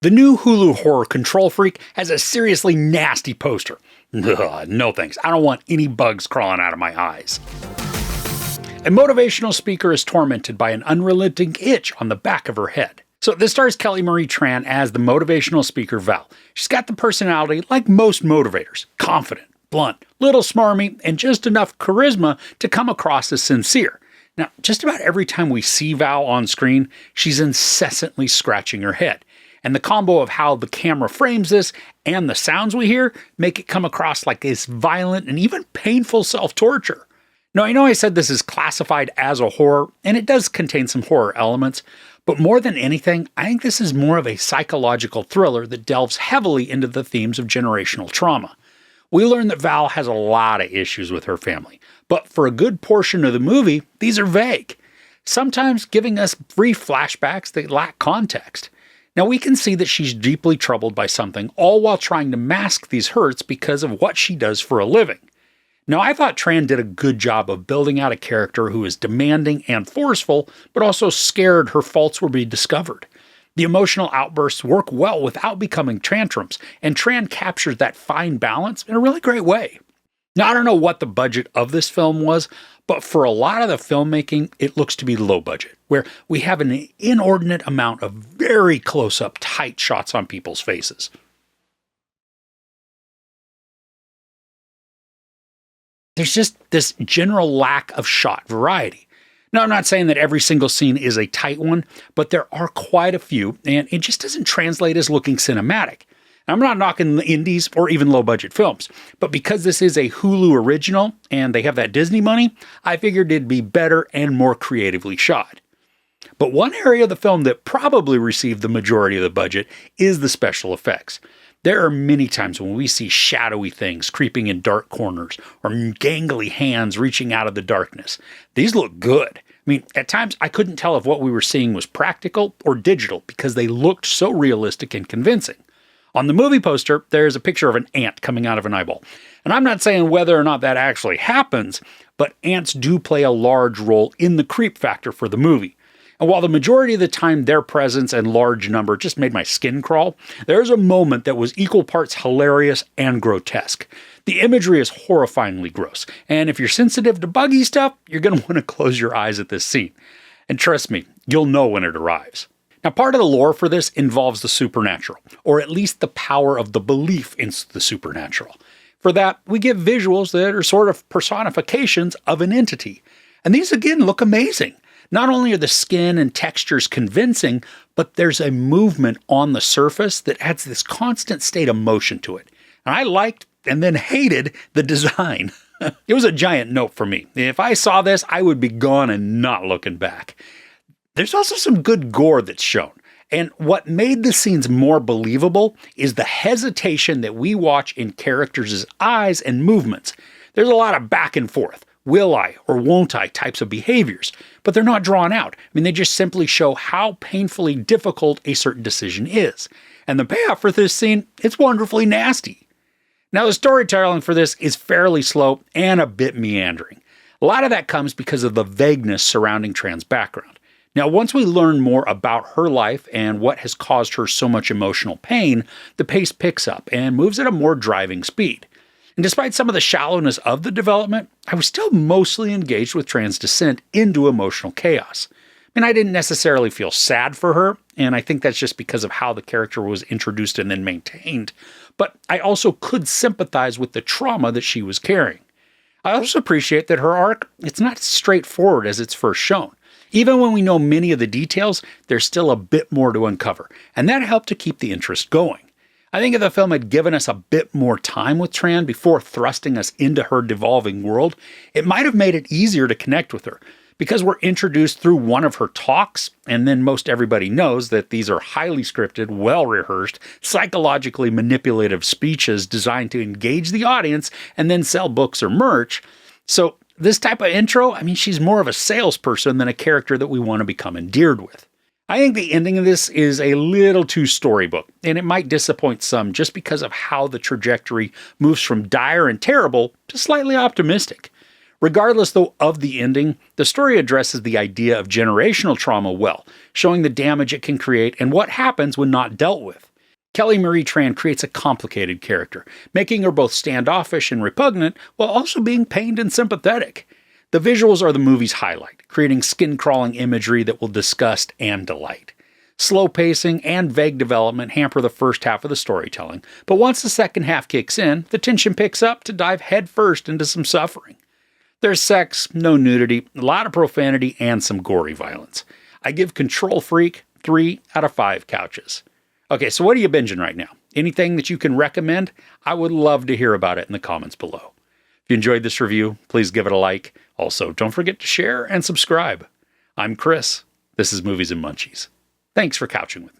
The new Hulu horror Control Freak has a seriously nasty poster. Ugh, no thanks, I don't want any bugs crawling out of my eyes. A motivational speaker is tormented by an unrelenting itch on the back of her head. So this stars Kelly Marie Tran as the motivational speaker Val. She's got the personality like most motivators, confident, blunt, little smarmy, and just enough charisma to come across as sincere. Now, just about every time we see Val on screen, she's incessantly scratching her head. And the combo of how the camera frames this and the sounds we hear make it come across like this violent and even painful self-torture. Now, I know I said this is classified as a horror, and it does contain some horror elements, but more than anything, I think this is more of a psychological thriller that delves heavily into the themes of generational trauma. We learn that Val has a lot of issues with her family, but for a good portion of the movie, these are vague, sometimes giving us brief flashbacks that lack context. Now, we can see that she's deeply troubled by something, all while trying to mask these hurts because of what she does for a living. Now, I thought Tran did a good job of building out a character who is demanding and forceful, but also scared her faults will be discovered. The emotional outbursts work well without becoming tantrums, and Tran captures that fine balance in a really great way. Now, I don't know what the budget of this film was, but for a lot of the filmmaking, it looks to be low budget, where we have an inordinate amount of very close-up, tight shots on people's faces. There's just this general lack of shot variety. Now, I'm not saying that every single scene is a tight one, but there are quite a few, and it just doesn't translate as looking cinematic. I'm not knocking the indies or even low-budget films, but because this is a Hulu original and they have that Disney money, I figured it'd be better and more creatively shot. But one area of the film that probably received the majority of the budget is the special effects. There are many times when we see shadowy things creeping in dark corners or gangly hands reaching out of the darkness. These look good. I mean, at times I couldn't tell if what we were seeing was practical or digital because they looked so realistic and convincing. On the movie poster, there's a picture of an ant coming out of an eyeball. And I'm not saying whether or not that actually happens, but ants do play a large role in the creep factor for the movie. And while the majority of the time their presence and large number just made my skin crawl, there's a moment that was equal parts hilarious and grotesque. The imagery is horrifyingly gross, and if you're sensitive to buggy stuff, you're going to want to close your eyes at this scene. And trust me, you'll know when it arrives. Now, part of the lore for this involves the supernatural, or at least the power of the belief in the supernatural. For that, we get visuals that are sort of personifications of an entity. And these, again, look amazing. Not only are the skin and textures convincing, but there's a movement on the surface that adds this constant state of motion to it. And I liked and then hated the design. It was a giant note for me. If I saw this, I would be gone and not looking back. There's also some good gore that's shown. And what made the scenes more believable is the hesitation that we watch in characters' eyes and movements. There's a lot of back and forth. Will I or won't I types of behaviors, but they're not drawn out. I mean, they just simply show how painfully difficult a certain decision is. And the payoff for this scene, it's wonderfully nasty. Now, the storytelling for this is fairly slow and a bit meandering. A lot of that comes because of the vagueness surrounding Tran's background. Now, once we learn more about her life and what has caused her so much emotional pain, the pace picks up and moves at a more driving speed. And despite some of the shallowness of the development, I was still mostly engaged with Tran's descent into emotional chaos. I mean, I didn't necessarily feel sad for her, and I think that's just because of how the character was introduced and then maintained, but I also could sympathize with the trauma that she was carrying. I also appreciate that her arc, it's not as straightforward as it's first shown. Even when we know many of the details, there's still a bit more to uncover, and that helped to keep the interest going. I think if the film had given us a bit more time with Tran before thrusting us into her devolving world, it might have made it easier to connect with her. Because we're introduced through one of her talks, and then most everybody knows that these are highly scripted, well-rehearsed, psychologically manipulative speeches designed to engage the audience and then sell books or merch. So this type of intro, I mean, she's more of a salesperson than a character that we want to become endeared with. I think the ending of this is a little too storybook, and it might disappoint some just because of how the trajectory moves from dire and terrible to slightly optimistic. Regardless, though, of the ending, the story addresses the idea of generational trauma well, showing the damage it can create and what happens when not dealt with. Kelly Marie Tran creates a complicated character, making her both standoffish and repugnant while also being pained and sympathetic. The visuals are the movie's highlight, creating skin-crawling imagery that will disgust and delight. Slow pacing and vague development hamper the first half of the storytelling, but once the second half kicks in, the tension picks up to dive headfirst into some suffering. There's sex, no nudity, a lot of profanity, and some gory violence. I give Control Freak 3 out of 5 couches. Okay, so what are you binging right now? Anything that you can recommend? I would love to hear about it in the comments below. If you enjoyed this review, please give it a like. Also, don't forget to share and subscribe. I'm Chris. This is Movies and Munchies. Thanks for couching with me.